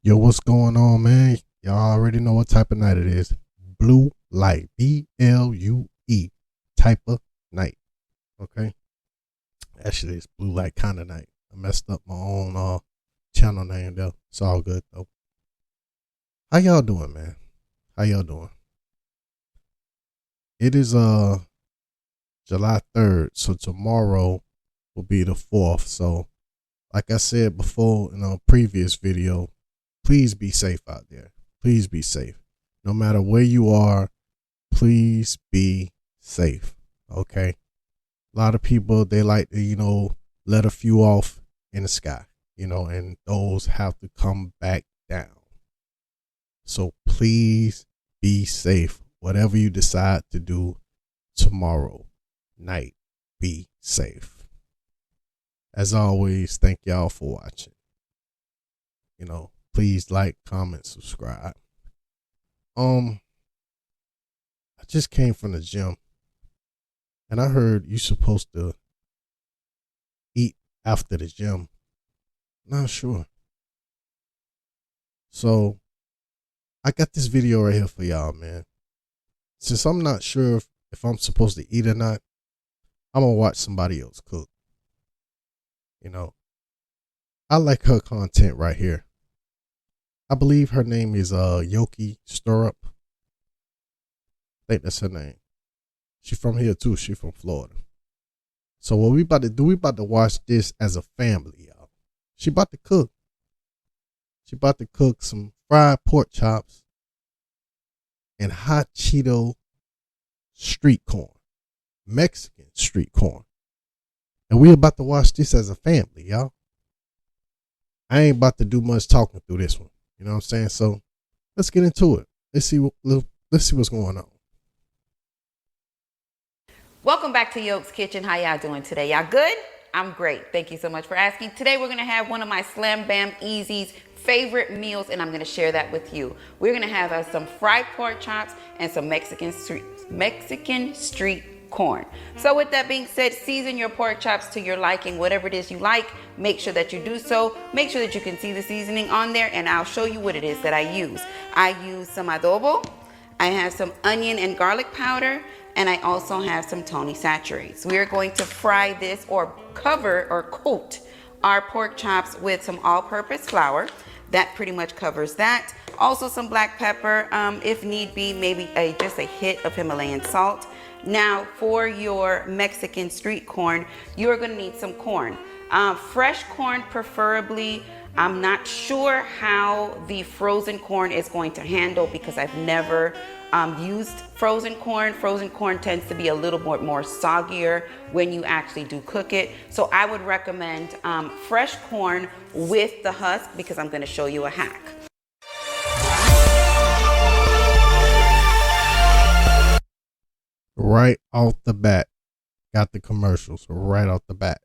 Yo, what's going on, man? Y'all already know what type of night it is. Blue light. BLUE type of night. Okay? Actually, it's blue light kind of night. I messed up my own channel name though. It's all good though. How y'all doing, man? How y'all doing? It is July 3rd, so tomorrow will be the 4th. So like I said before in a previous video, please be safe out there. Please be safe. No matter where you are, please be safe. Okay. A lot of people, they like to, let a few off in the sky, and those have to come back down. So please be safe. Whatever you decide to do tomorrow night, be safe. As always, thank y'all for watching. Please like, comment, subscribe. I just came from the gym and I heard you supposed to eat after the gym. Not sure. So I got this video right here for y'all, man. Since I'm not sure if I'm supposed to eat or not, I'm gonna watch somebody else cook. I like her content right here. I believe her name is Yoki Sturrup. I think that's her name. She from here too. She from Florida. So what we about to do, we about to watch this as a family, y'all. She about to cook. She about to cook some fried pork chops and hot Cheeto street corn. Mexican street corn. And we about to watch this as a family, y'all. I ain't about to do much talking through this one. You know what I'm saying? So let's get into it. Let's see what's going on. Welcome back to Yoke's Kitchen. How y'all doing today? Y'all good? I'm great. Thank you so much for asking. Today we're gonna have one of my Slam Bam Easy's favorite meals, and I'm gonna share that with you. We're gonna have some fried pork chops and some Mexican street corn. So with that being said, season your pork chops to your liking, whatever it is you like. Make sure that you do so. Make sure that you can see the seasoning on there, and I'll show you what it is that I use. I use some adobo. I have some onion and garlic powder, and I also have some Tony Saturates. We are going to fry this or cover or coat our pork chops with some all-purpose flour. That pretty much covers that. Also some black pepper, if need be, maybe just a hit of Himalayan salt. Now for your Mexican street corn, you're gonna need some corn. Fresh corn preferably. I'm not sure how the frozen corn is going to handle because I've never used frozen corn. Frozen corn tends to be a little more soggier when you actually do cook it. So I would recommend fresh corn with the husk because I'm going to show you a hack. Right off the bat, got the commercials right off the bat.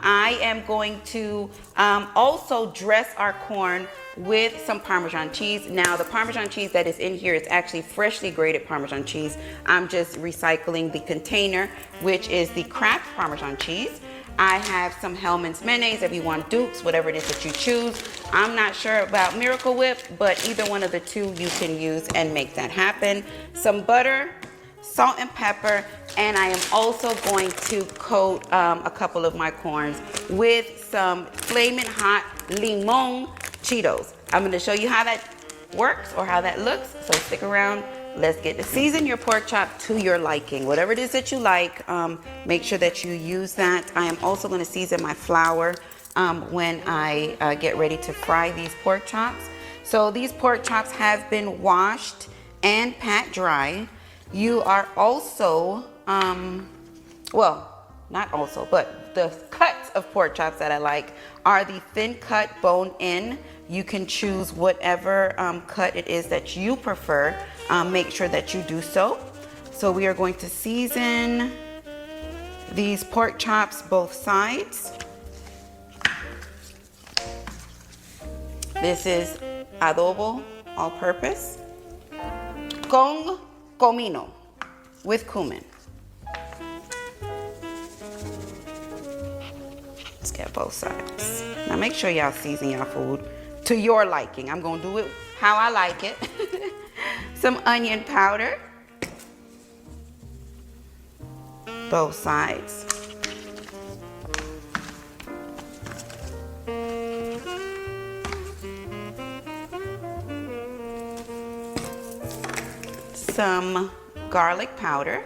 I am going to also dress our corn with some Parmesan cheese. Now the Parmesan cheese that is in here is actually freshly grated Parmesan cheese. I'm just recycling the container, which is the Kraft Parmesan cheese. I have some Hellmann's mayonnaise if you want Dukes, whatever it is that you choose. I'm not sure about Miracle Whip, but either one of the two you can use and make that happen. Some butter, salt and pepper, and I am also going to coat a couple of my corns with some flaming hot limon Cheetos. I'm going to show you how that works or how that looks, so stick around. Let's get to season your pork chop to your liking. Whatever it is that you like, make sure that you use that. I am also going to season my flour when I get ready to fry these pork chops. So these pork chops have been washed and pat dry. You are also, well, not also, but the cuts of pork chops that I like are the thin cut bone in. You can choose whatever cut it is that you prefer. Make sure that you do so. So we are going to season these pork chops both sides. This is adobo, all-purpose, con comino, with cumin. Get both sides. Now make sure y'all season y'all food to your liking. I'm gonna do it how I like it. Some onion powder. Both sides. Some garlic powder.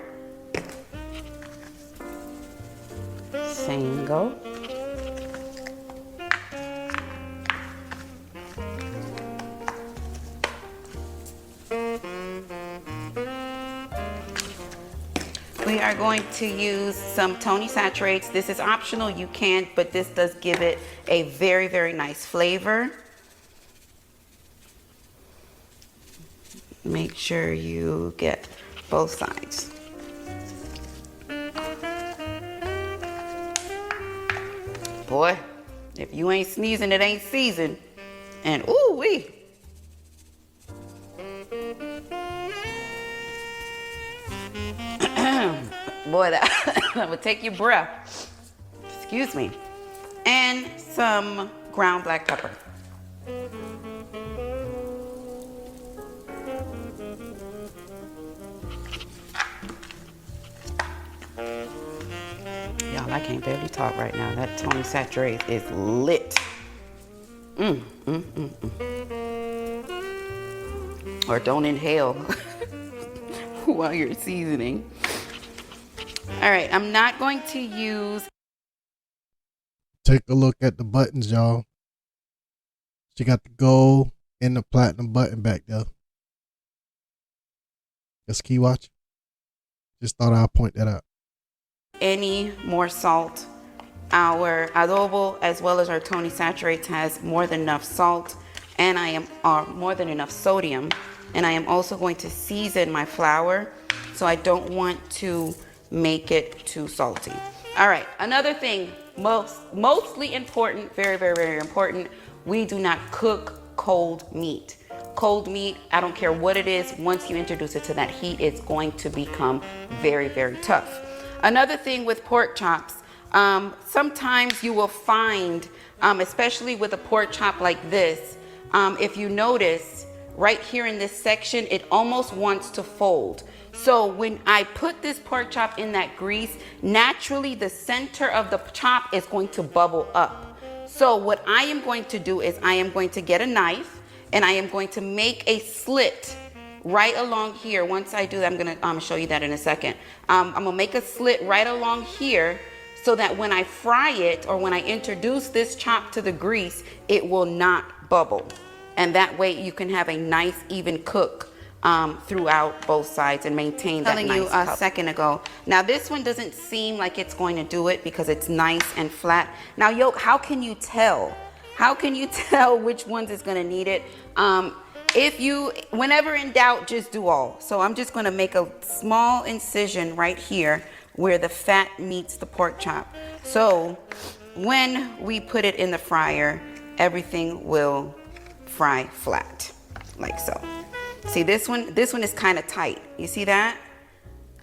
Single. We are going to use some Tony Saturates. This is optional, you can't, but this does give it a very, very nice flavor. Make sure you get both sides. Boy, if you ain't sneezing, it ain't seasoned. And ooh wee. Boy, that would take your breath. Excuse me. And some ground black pepper. Y'all, I can't barely talk right now. That Tony Saturate is lit. Or don't inhale while you're seasoning. All right, I'm not going to use. Take a look at the buttons, y'all. She got the gold and the platinum button back there. Just keep watching. Just thought I'd point that out. Any more salt. Our adobo as well as our Tony Saturates has more than enough salt and more than enough sodium. And I am also going to season my flour, so I don't want to make it too salty. All right, another thing, mostly important, very, very, very important, we do not cook cold meat. Cold meat, I don't care what it is, once you introduce it to that heat, it's going to become very, very tough. Another thing with pork chops, sometimes you will find, especially with a pork chop like this, if you notice, right here in this section, it almost wants to fold. So when I put this pork chop in that grease, naturally the center of the chop is going to bubble up. So what I am going to do is I am going to get a knife and I am going to make a slit right along here. Once I do that, I'm gonna show you that in a second. I'm gonna make a slit right along here so that when I fry it or when I introduce this chop to the grease, it will not bubble. And that way you can have a nice even cook throughout both sides and maintain that nice color. Telling you a second ago. Now this one doesn't seem like it's going to do it because it's nice and flat. Now how can you tell? How can you tell which ones is gonna need it? Whenever in doubt, just do all. So I'm just gonna make a small incision right here where the fat meets the pork chop. So when we put it in the fryer, everything will fry flat, like so. See, this one is kind of tight. You see that?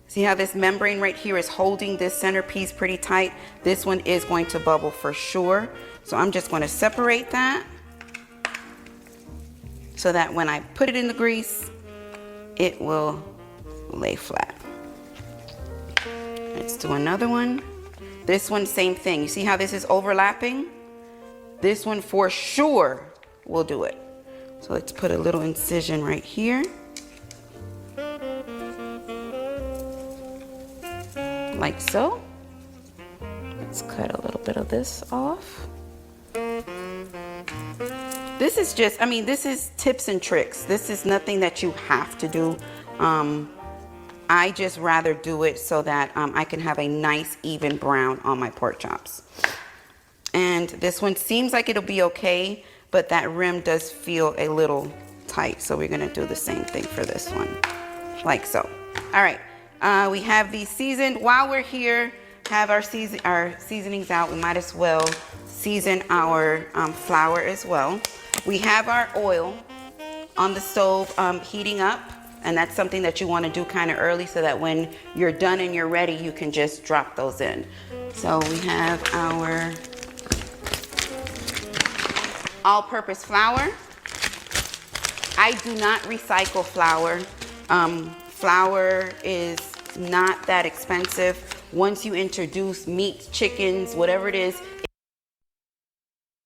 See how this membrane right here is holding this centerpiece pretty tight? This one is going to bubble for sure. So I'm just going to separate that so that when I put it in the grease, it will lay flat. Let's do another one. This one, same thing. You see how this is overlapping? This one for sure will do it. So let's put a little incision right here. Like so. Let's cut a little bit of this off. This is just, this is tips and tricks. This is nothing that you have to do. I just rather do it so that I can have a nice even brown on my pork chops. And this one seems like it'll be okay, but that rim does feel a little tight. So we're gonna do the same thing for this one, like so. All right, we have these seasoned. While we're here, have our seasonings out, we might as well season our flour as well. We have our oil on the stove heating up, and that's something that you want to do kind of early so that when you're done and you're ready, you can just drop those in. So we have our all-purpose flour. I do not recycle flour. Flour is not that expensive. Once you introduce meat, chickens, whatever it is.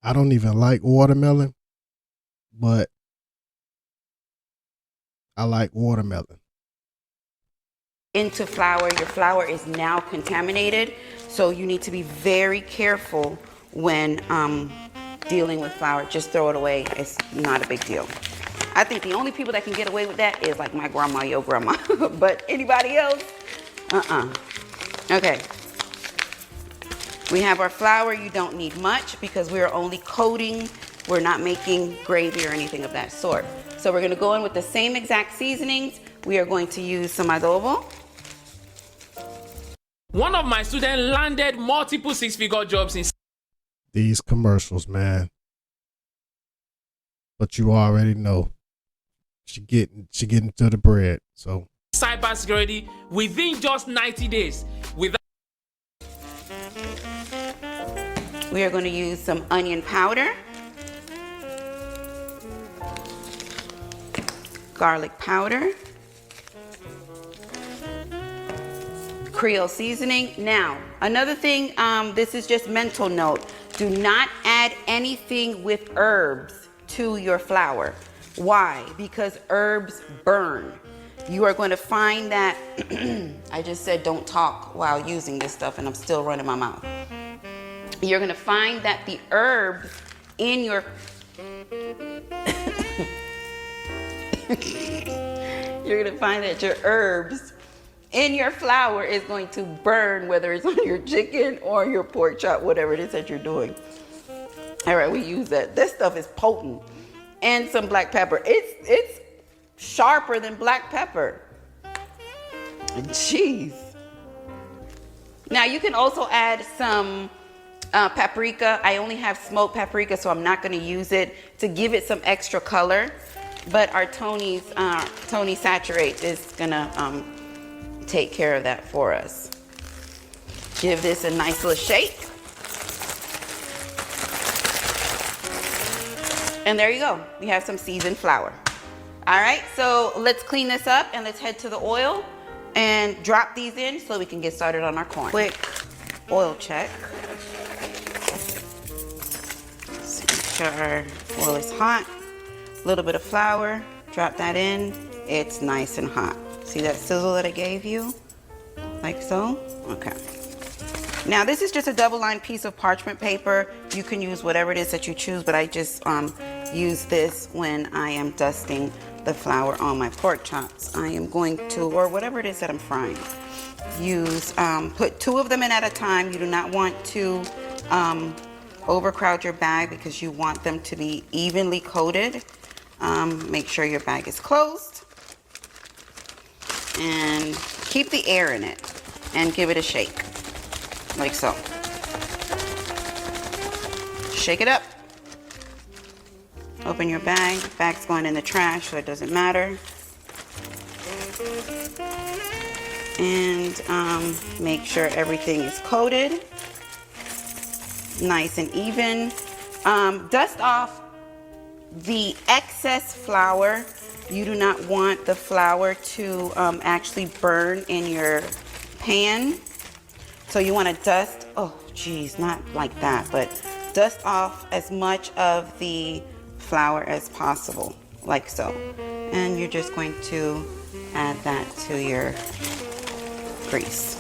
I don't even like watermelon, but I like watermelon. Into flour, your flour is now contaminated. So you need to be very careful when dealing with flour. Just throw it away. It's not a big deal. I think the only people that can get away with that is like my grandma, your grandma. But anybody else, Okay. We have our flour. You don't need much because we are only coating. We're not making gravy or anything of that sort. So we're going to go in with the same exact seasonings. We are going to use some adobo. One of my students landed multiple six-figure jobs in These commercials, man. But you already know. She getting to the bread. So cybersecurity within just 90 days. We are going to use some onion powder, garlic powder, Creole seasoning. Now, another thing, this is just mental note. Do not add anything with herbs to your flour. Why? Because herbs burn. You are going to find that, I just said don't talk while using this stuff and I'm still running my mouth. You're going to find that the herbs in your you're going to find that your herbs in your flour is going to burn, whether it's on your chicken or your pork chop, whatever it is that you're doing. All right, we use that. This stuff is potent. And some black pepper. It's sharper than black pepper. Jeez. Now you can also add some paprika. I only have smoked paprika, so I'm not going to use it to give it some extra color. But our Tony Saturate is going to take care of that for us. Give this a nice little shake. And there you go. We have some seasoned flour. All right, so let's clean this up and let's head to the oil and drop these in so we can get started on our corn. Quick oil check. Make sure our oil is hot. A little bit of flour, drop that in. It's nice and hot. See that sizzle that I gave you? Like so? Okay. Now this is just a double-lined piece of parchment paper. You can use whatever it is that you choose, but I just use this when I am dusting the flour on my pork chops. I am going to, or whatever it is that I'm frying, put 2 of them in at a time. You do not want to overcrowd your bag because you want them to be evenly coated. Make sure your bag is closed and keep the air in it and give it a shake, like so. Shake it up. Open your bag. Bag's going in the trash, so it doesn't matter. And make sure everything is coated, nice and even. Dust off the excess flour. You do not want the flour to actually burn in your pan. So you want to dust, oh geez, not like that, but dust off as much of the flour as possible, like so. And you're just going to add that to your grease.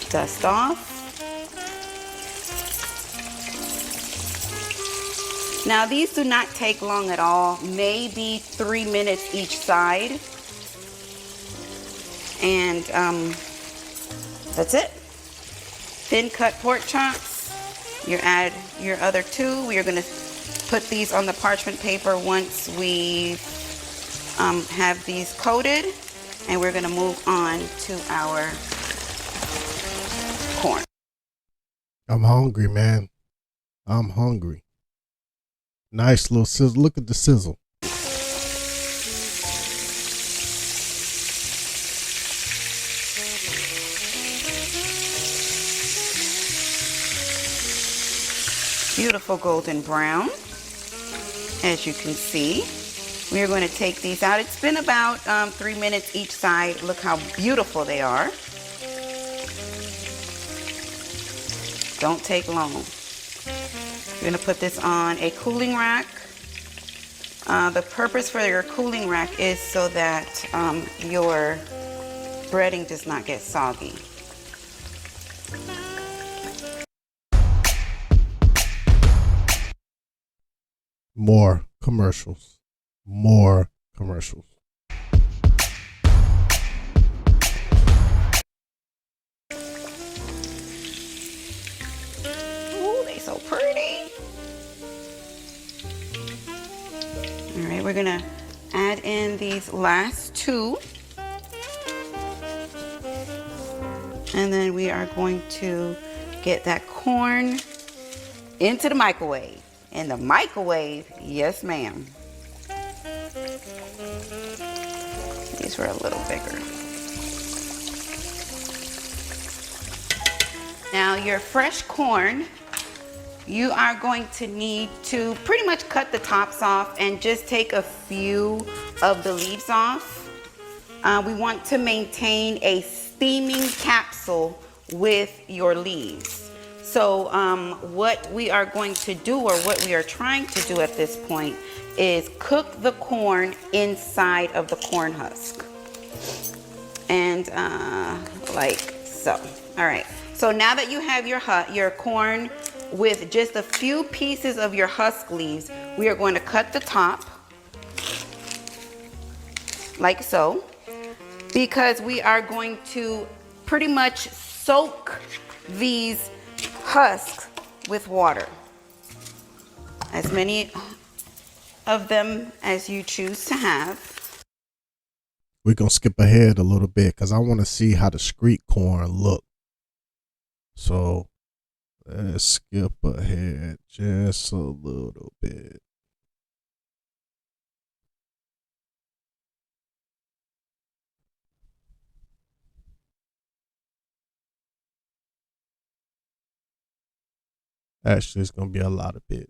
Dust off. Now these do not take long at all, maybe 3 minutes each side. And that's it. Thin cut pork chops. You add your other 2. We are going to put these on the parchment paper once we have these coated, and we're going to move on to our corn. I'm hungry, man. I'm hungry. Nice little sizzle. Look at the sizzle. beautiful golden brown, as you can see. We are going to take these out. It's been about 3 minutes each side. Look how beautiful they are. Don't take long. You're going to put this on a cooling rack. The purpose for your cooling rack is so that your breading does not get soggy. More commercials. More commercials. Ooh, they so pretty. All right, we're gonna add in these last two. And then we are going to get that corn into the microwave. In the microwave, yes ma'am. These were a little bigger. Now your fresh corn, you are going to need to pretty much cut the tops off and just take a few of the leaves off. We want to maintain a steaming capsule with your leaves. So what we are going to do, or what we are trying to do at this point, is cook the corn inside of the corn husk. And like so. All right. So now that you have your corn with just a few pieces of your husk leaves, we are going to cut the top like so, because we are going to pretty much soak these husks with water. As many of them as you choose to have. We're going to skip ahead a little bit because I want to see how the street corn look. So let's skip ahead just a little bit. Actually, it's going to be a lot of bit.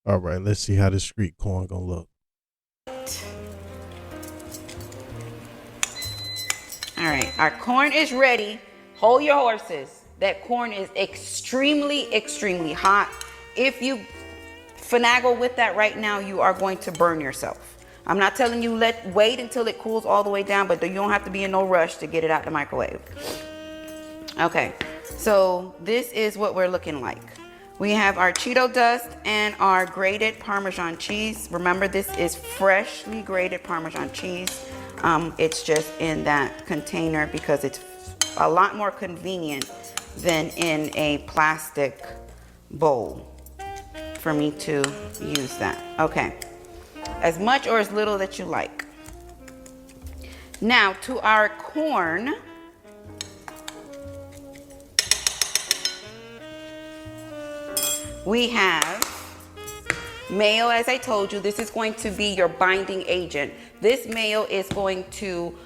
All right, let's see how the street corn going to look. All right, our corn is ready. Hold your horses. That corn is extremely, extremely hot. If you finagle with that right now, you are going to burn yourself. I'm not telling you wait until it cools all the way down, but you don't have to be in no rush to get it out the microwave. Okay, so this is what we're looking like. We have our Cheeto dust and our grated Parmesan cheese. Remember, this is freshly grated Parmesan cheese. It's just in that container because it's a lot more convenient than in a plastic bowl for me to use that. Okay, as much or as little that you like. Now to our corn. We have mayo. As I told you, this is going to be your binding agent. This mayo is going to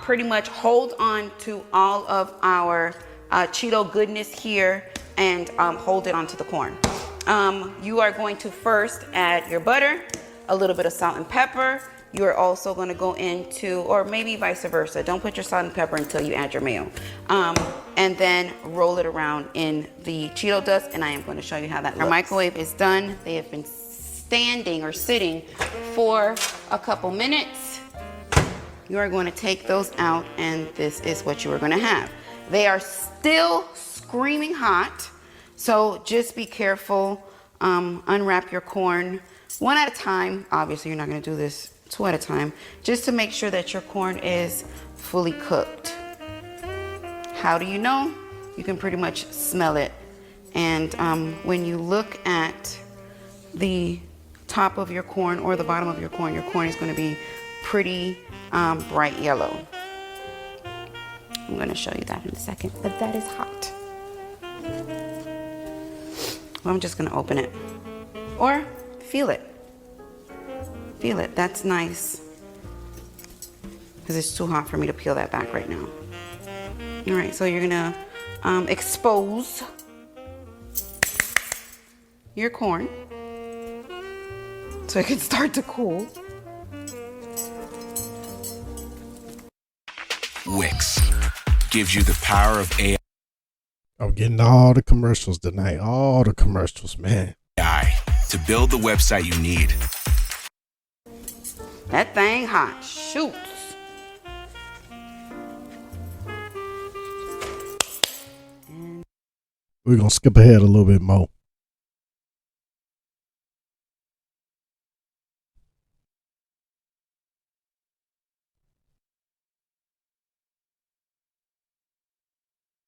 pretty much hold on to all of our Cheeto goodness here and hold it onto the corn. You are going to first add your butter, a little bit of salt and pepper. You are also going to go into, or maybe vice versa, don't put your salt and pepper until you add your mayo. And then roll it around in the Cheeto dust, and I am going to show you how that looks. Our microwave is done. They have been standing or sitting for a couple minutes. You are going to take those out, and this is what you are going to have. They are still screaming hot, so just be careful. Unwrap your corn one at a time. Obviously, you're not going to do this two at a time, just to make sure that your corn is fully cooked. How do you know? You can pretty much smell it. And when you look at the top of your corn or the bottom of your corn is going to be pretty bright yellow. I'm going to show you that in a second, but that is hot. Well, I'm just going to open it. Or feel it. Feel it. That's nice. Because it's too hot for me to peel that back right now. All right, so you're going to expose your corn so it can start to cool. Wix gives you the power of AI I'm getting all the commercials tonight. All the commercials, man. to build the website you need. That thing hot. Shoots. We're going to skip ahead a little bit more.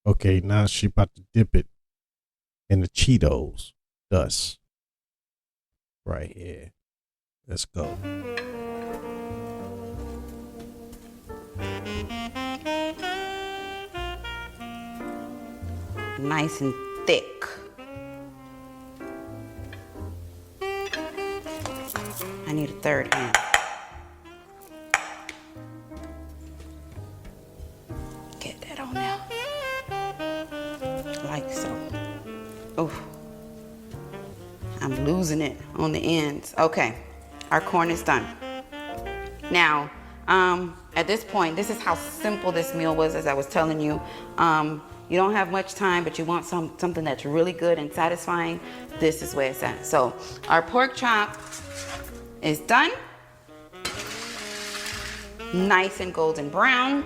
Okay, now she about to dip it in the Cheetos dust. Right here. Let's go. Nice and thick. I need a third hand. Get that on there. Like so. Oh, I'm losing it on the ends. Okay, our corn is done. Now, at this point, this is how simple this meal was, as I was telling you. You don't have much time, but you want something that's really good and satisfying. This is where it's at. So our pork chop is done. Nice and golden brown.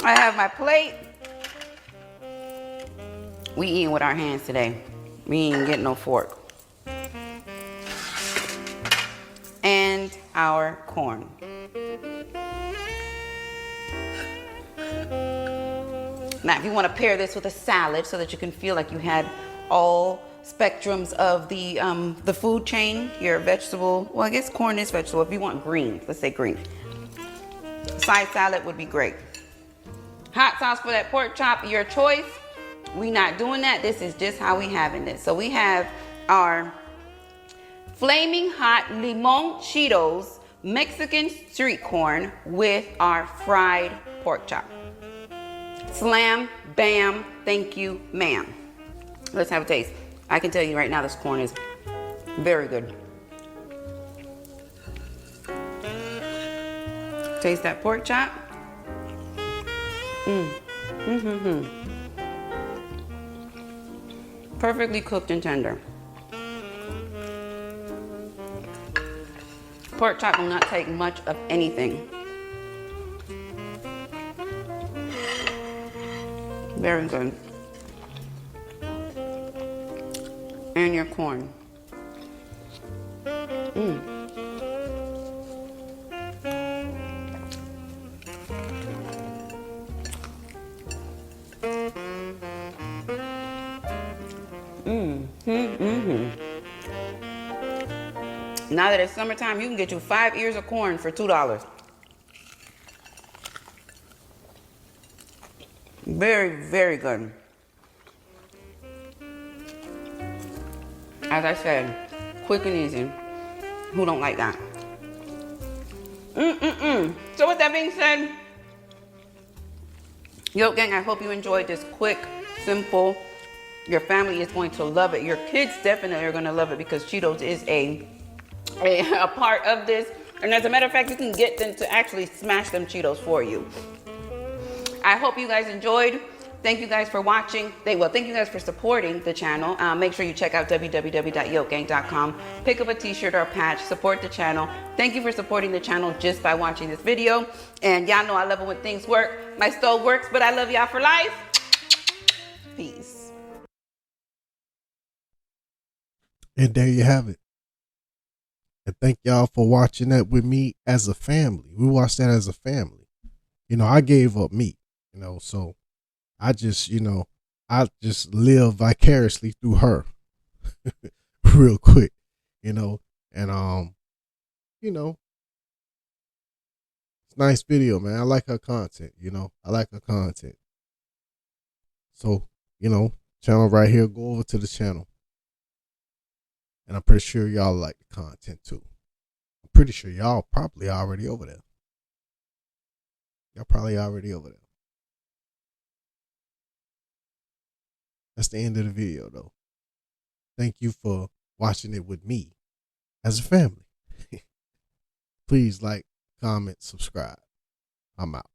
I have my plate. We eating with our hands today. We ain't getting no fork. And our corn. Now, if you want to pair this with a salad so that you can feel like you had all spectrums of the food chain, your vegetable, well, I guess corn is vegetable. If you want greens, let's say green. Side salad would be great. Hot sauce for that pork chop, your choice. We not doing that. This is just how we having it. So we have our flaming hot limon Cheetos Mexican street corn with our fried pork chop. Slam, bam, thank you, ma'am. Let's have a taste. I can tell you right now this corn is very good. Taste that pork chop. Perfectly cooked and tender. Pork chop will not take much of anything. Very good. And your corn. Now that it's summertime, you can get you 5 ears of corn for $2. Very, very good. As I said, quick and easy. Who don't like that? So with that being said, yo gang, I hope you enjoyed this quick, simple. Your family is going to love it. Your kids definitely are going to love it because Cheetos is a part of this. And as a matter of fact, you can get them to actually smash them Cheetos for you. I hope you guys enjoyed. Thank you guys for watching. Thank you guys for supporting the channel. Make sure you check out www.yokegang.com. Pick up a t-shirt or a patch. Support the channel. Thank you for supporting the channel just by watching this video. And y'all know I love it when things work. My stove works, but I love y'all for life. Peace. And there you have it. And thank y'all for watching that with me as a family. We watched that as a family. You know, I gave up meat, you know, so I just live vicariously through her real quick, you know, and, you know, it's a nice video, man. I like her content, you know, I like her content. So, you know, channel right here, go over to the channel. And I'm pretty sure y'all like the content too. I'm pretty sure y'all probably already over there. Y'all probably already over there. That's the end of the video, though. Thank you for watching it with me as a family. Please like, comment, subscribe. I'm out.